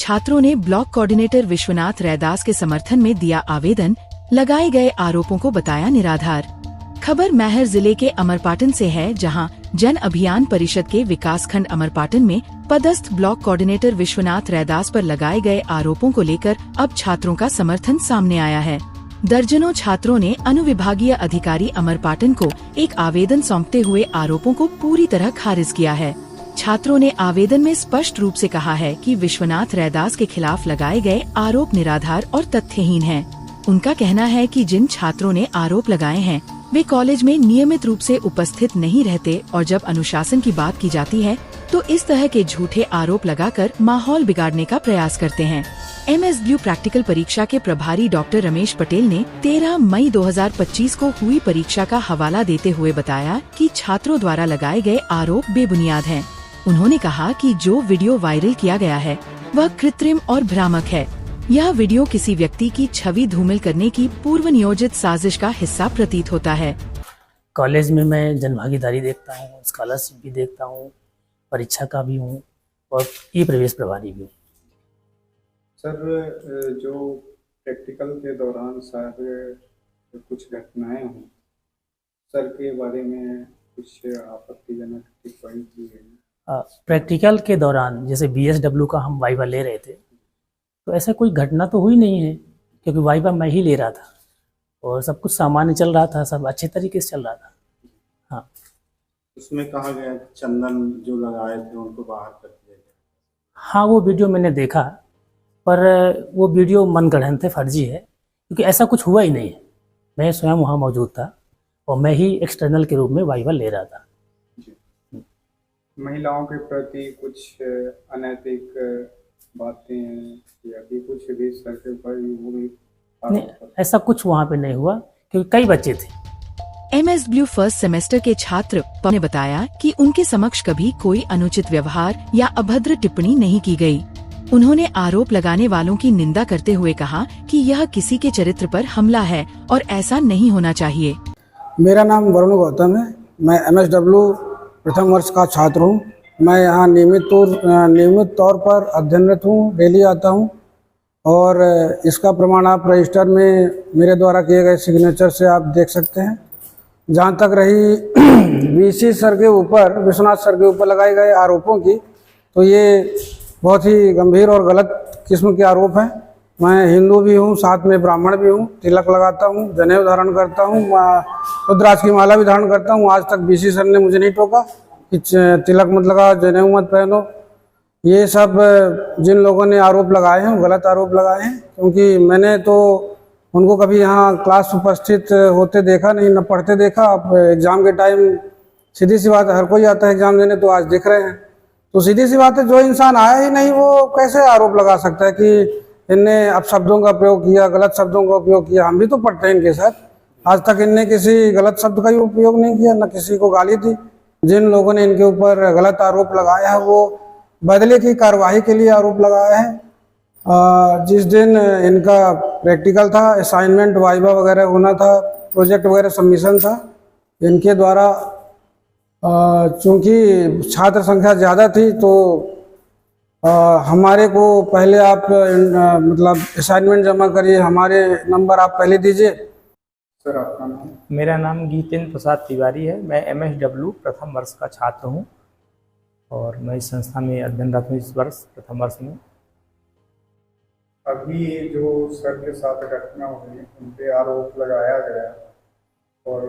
छात्रों ने block coordinator Vishwanath Raidas के समर्थन में दिया आवेदन, लगाए गए आरोपों को बताया निराधार। खबर मैहर जिले के अमरपाटन से है, जहां जन अभियान परिषद के विकासखंड अमरपाटन में पदस्थ ब्लॉक कोऑर्डिनेटर विश्वनाथ रैदास पर लगाए गए आरोपों को लेकर अब छात्रों का समर्थन सामने आया है। दर्जनों छात्रों ने अनुविभागीय अधिकारी अमरपाटन को एक आवेदन सौंपते हुए आरोपों को पूरी तरह खारिज किया है। छात्रों ने आवेदन में स्पष्ट रूप से कहा है कि विश्वनाथ रैदास के खिलाफ लगाए गए आरोप निराधार और तथ्यहीन हैं। उनका कहना है कि जिन छात्रों ने आरोप लगाए हैं वे कॉलेज में नियमित रूप से उपस्थित नहीं रहते और जब अनुशासन की बात की जाती है तो इस तरह के झूठे आरोप लगाकर माहौल बिगाड़ने का प्रयास करते हैं। MSW प्रैक्टिकल परीक्षा के प्रभारी डॉक्टर रमेश पटेल ने 13 मई 2025 को हुई परीक्षा का हवाला देते हुए बताया कि छात्रों द्वारा लगाए गए आरोप बेबुनियाद हैं। उन्होंने कहा कि जो वीडियो वायरल किया गया है वह कृत्रिम और भ्रामक है। यह वीडियो किसी व्यक्ति की छवि धूमिल करने की पूर्व नियोजित साजिश का हिस्सा प्रतीत होता है। कॉलेज में मैं जनभागीदारी देखता हूँ, स्कॉलरशिप भी देखता हूँ, परीक्षा का भी हूँ और ई प्रवेश प्रभारी भी हूँ। सर, जो प्रैक्टिकल के दौरान सर कुछ घटनाएं हुई, सर के बारे में कुछ आपत्तिजनक टिप्पणी की है? प्रैक्टिकल के दौरान जैसे BSW का हम वाइवा ले रहे थे तो ऐसा कोई घटना तो हुई नहीं है, क्योंकि वाइवा मैं ही ले रहा था और सब कुछ सामान्य चल रहा था, सब अच्छे तरीके से चल रहा था। हाँ, उसमें कहा गया चंदन जो लगाए थे उनको बाहर कर दिया गया। हाँ, वो वीडियो मैंने देखा, पर वो वीडियो मनगढ़ंत थे, फर्जी है, क्योंकि ऐसा कुछ हुआ ही नहीं है। मैं स्वयं वहाँ मौजूद था और मैं ही एक्सटर्नल के रूप में वाइवा ले रहा था। महिलाओं के प्रति कुछ अनैतिक बातें या भी कुछ भी सर के ऊपर वो भी नहीं, ऐसा कुछ वहाँ पे नहीं हुआ, क्योंकि कई बच्चे थे। MSW फर्स्ट सेमेस्टर के छात्र ने बताया कि उनके समक्ष कभी कोई अनुचित व्यवहार या अभद्र टिप्पणी नहीं की गई। उन्होंने आरोप लगाने वालों की निंदा करते हुए कहा कि यह किसी के चरित्र पर हमला है और ऐसा नहीं होना चाहिए। मेरा नाम वरुण गौतम है। मैं MSW प्रथम वर्ष का छात्र हूँ। मैं यहाँ नियमित तौर पर अध्ययनरत हूँ, डेली आता हूँ और इसका प्रमाण आप रजिस्टर में मेरे द्वारा किए गए सिग्नेचर से आप देख सकते हैं। जहाँ तक रही VC सर के ऊपर, विश्वनाथ सर के ऊपर लगाए गए आरोपों की, तो ये बहुत ही गंभीर और गलत किस्म के आरोप हैं। मैं हिंदू भी हूँ, साथ में ब्राह्मण भी हूँ, तिलक लगाता हूँ, जनेऊ धारण करता हूँ, रुद्राक्ष की माला भी धारण करता हूँ। आज तक VC सर ने मुझे नहीं टोका कि तिलक मत लगाओ, जनेऊ मत पहनो। ये सब जिन लोगों ने आरोप लगाए हैं वो गलत आरोप लगाए हैं, क्योंकि मैंने तो उनको कभी यहाँ क्लास उपस्थित होते देखा नहीं, न पढ़ते देखा। अब एग्ज़ाम के टाइम सीधी सी बात है, हर कोई आता है एग्ज़ाम देने, तो आज दिख रहे हैं। तो सीधी सी बात है, जो इंसान आया ही नहीं वो कैसे आरोप लगा सकता है कि इनने अपशब्दों का प्रयोग किया, गलत शब्दों का उपयोग किया। हम भी तो पढ़ते हैं इनके साथ। आज तक इनने किसी गलत शब्द का ही उपयोग नहीं किया, न किसी को गाली दी। जिन लोगों ने इनके ऊपर गलत आरोप लगाया है वो बदले की कार्रवाई के लिए आरोप लगाया है। जिस दिन इनका प्रैक्टिकल था, असाइनमेंट वाइवा वगैरह होना था, प्रोजेक्ट वगैरह सबमिशन था, इनके द्वारा चूँकि छात्र संख्या ज़्यादा थी तो हमारे को पहले आप मतलब असाइनमेंट जमा करिए, हमारे नंबर आप पहले दीजिए। सर, आपका नाम? मेरा नाम गीतेंद्र प्रसाद तिवारी है। मैं MSW प्रथम वर्ष का छात्र हूँ और मैं इस संस्था में अध्ययनरत हूँ इस वर्ष प्रथम वर्ष में। अभी जो सर के साथ घटना हुई, उन पे आरोप लगाया गया और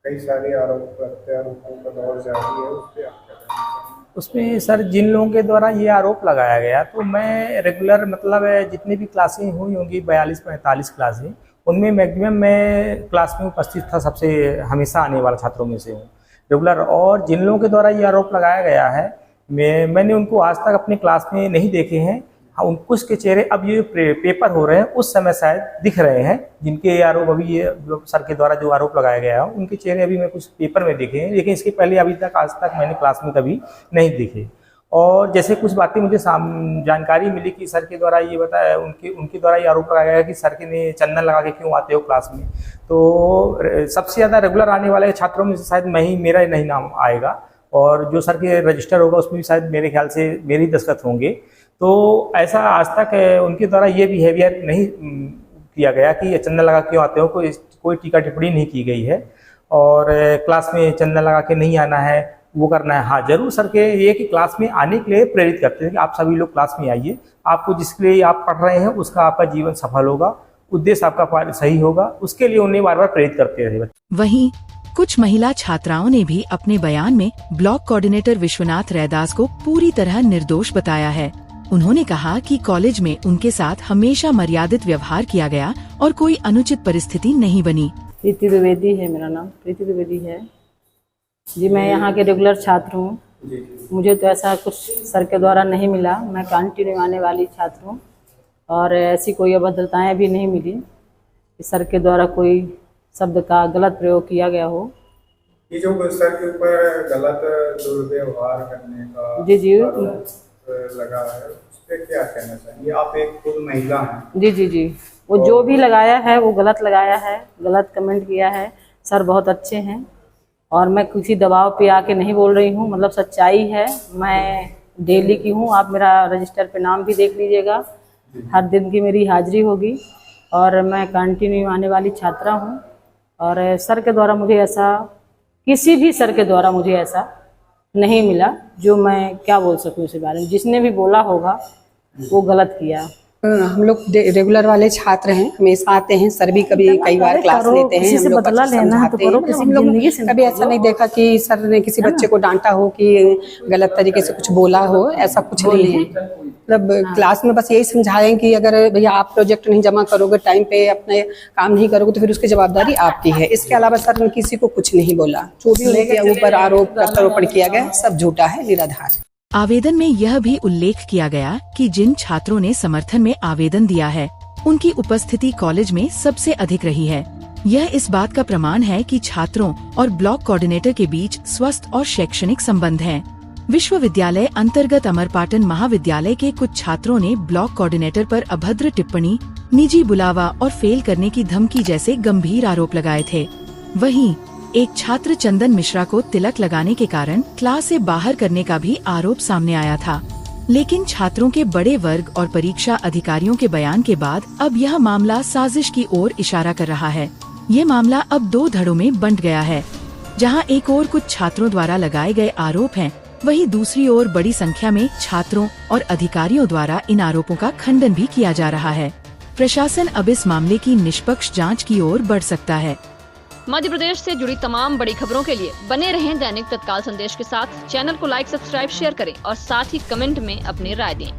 कई सारे आरोप प्रत्यारोपों का दौर जारी है, उस पर आप क्या कहना चाहेंगे? उसमें सर जिन लोगों के द्वारा ये आरोप लगाया गया, तो मैं रेगुलर मतलब जितनी भी क्लासें हुई होंगी 42-45 क्लासें, उनमें मैक्सिमम मैं क्लास में उपस्थित था, सबसे हमेशा आने वाले छात्रों में से हूँ रेगुलर। और जिन लोगों के द्वारा ये आरोप लगाया गया है मैंने उनको आज तक अपने क्लास में नहीं देखे हैं। हाँ, उनको उसके चेहरे अब ये पेपर हो रहे हैं उस समय शायद दिख रहे हैं, जिनके आरोप अभी ये सर के द्वारा जो आरोप लगाया गया है उनके चेहरे अभी मैं कुछ पेपर में देखे हैं, लेकिन इसके पहले अभी तक आज तक मैंने क्लास में कभी नहीं देखे। और जैसे कुछ बातें मुझे जानकारी मिली कि सर के द्वारा ये बताया, उनके द्वारा ये आरोप लगाया गया कि सर के ने चंदन लगा के क्यों आते हो क्लास में। तो सबसे ज़्यादा रेगुलर आने वाले छात्रों में से शायद मेरा ही नहीं नाम आएगा, और जो सर के रजिस्टर होगा उसमें भी शायद मेरे ख्याल से मेरे ही दस्तखत होंगे। तो ऐसा आज तक उनके द्वारा ये बिहेवियर नहीं किया गया कि ये चंदन लगा क्यों आते हो, कोई टीका टिप्पणी नहीं की गई है। और क्लास में चंदन लगा के नहीं आना है, वो करना है। हाँ जरूर सर के ये कि क्लास में आने के लिए प्रेरित करते हैं कि आप सभी लोग क्लास में आइए, आपको जिसके लिए आप पढ़ रहे हैं उसका आपका जीवन सफल होगा, उद्देश्य आपका सही होगा, उसके लिए उन्हें बार बार प्रेरित करते रहे। वहीं कुछ महिला छात्राओं ने भी अपने बयान में ब्लॉक कोऑर्डिनेटर विश्वनाथ रैदास को पूरी तरह निर्दोष बताया है। उन्होंने कहा कि कॉलेज में उनके साथ हमेशा मर्यादित व्यवहार किया गया और कोई अनुचित परिस्थिति नहीं बनी। प्रीति द्विवेदी है, मेरा नाम प्रीति द्विवेदी है जी। मैं यहाँ के रेगुलर छात्र हूँ। मुझे तो ऐसा कुछ सर के द्वारा नहीं मिला। मैं कंटिन्यू आने वाली छात्र हूँ और ऐसी कोई अभद्रताएं भी नहीं मिली कि सर के द्वारा कोई शब्द का गलत प्रयोग किया गया हो। ये जो सर के ऊपर गलत दुर्व्यवहार करने का जी लगा है, उस पर क्या कहना चाहिए? आप एक खुद महिला हैं। जी वो जो भी लगाया है वो गलत लगाया है, गलत कमेंट किया है। सर बहुत अच्छे हैं और मैं किसी दबाव पे आके नहीं बोल रही हूँ, मतलब सच्चाई है। मैं डेली की हूँ, आप मेरा रजिस्टर पे नाम भी देख लीजिएगा, हर दिन की मेरी हाजिरी होगी और मैं कंटिन्यू आने वाली छात्रा हूँ। और सर के द्वारा मुझे ऐसा, किसी भी सर के द्वारा मुझे ऐसा नहीं मिला जो मैं क्या बोल सकूँ इस बारे में। जिसने भी बोला होगा वो गलत किया। हम लोग रेगुलर वाले छात्र हैं, हमेशा आते हैं। सर भी कभी कई बार क्लास लेते हैं, हम लोग बदला लेना है तो करो। हम लोग कभी ऐसा नहीं देखा कि सर ने किसी बच्चे को डांटा हो कि गलत तरीके से कुछ बोला हो, ऐसा कुछ नहीं है। मतलब क्लास में बस यही समझाएं कि अगर भैया आप प्रोजेक्ट नहीं जमा करोगे, टाइम पे अपने काम नहीं करोगे तो फिर उसकी जवाबदारी आपकी है। इसके अलावा सर ने किसी को कुछ नहीं बोला। जो भी उनके ऊपर आरोप प्रत्यारोपण किया गया सब झूठा है, निराधार है। आवेदन में यह भी उल्लेख किया गया कि जिन छात्रों ने समर्थन में आवेदन दिया है उनकी उपस्थिति कॉलेज में सबसे अधिक रही है। यह इस बात का प्रमाण है कि छात्रों और ब्लॉक कोऑर्डिनेटर के बीच स्वस्थ और शैक्षणिक संबंध हैं। विश्वविद्यालय अंतर्गत अमरपाटन महाविद्यालय के कुछ छात्रों ने ब्लॉक कोऑर्डिनेटर पर अभद्र टिप्पणी, निजी बुलावा और फेल करने की धमकी जैसे गंभीर आरोप लगाए थे। वहीं एक छात्र चंदन मिश्रा को तिलक लगाने के कारण क्लास से बाहर करने का भी आरोप सामने आया था। लेकिन छात्रों के बड़े वर्ग और परीक्षा अधिकारियों के बयान के बाद अब यह मामला साजिश की ओर इशारा कर रहा है। ये मामला अब दो धड़ों में बंट गया है, जहां एक ओर कुछ छात्रों द्वारा लगाए गए आरोप हैं, वहीं दूसरी ओर बड़ी संख्या में छात्रों और अधिकारियों द्वारा इन आरोपों का खंडन भी किया जा रहा है। प्रशासन अब इस मामले की निष्पक्ष जांच की ओर बढ़ सकता है। मध्य प्रदेश से जुड़ी तमाम बड़ी खबरों के लिए बने रहें दैनिक तत्काल संदेश के साथ। चैनल को लाइक, सब्सक्राइब, शेयर करें और साथ ही कमेंट में अपनी राय दें।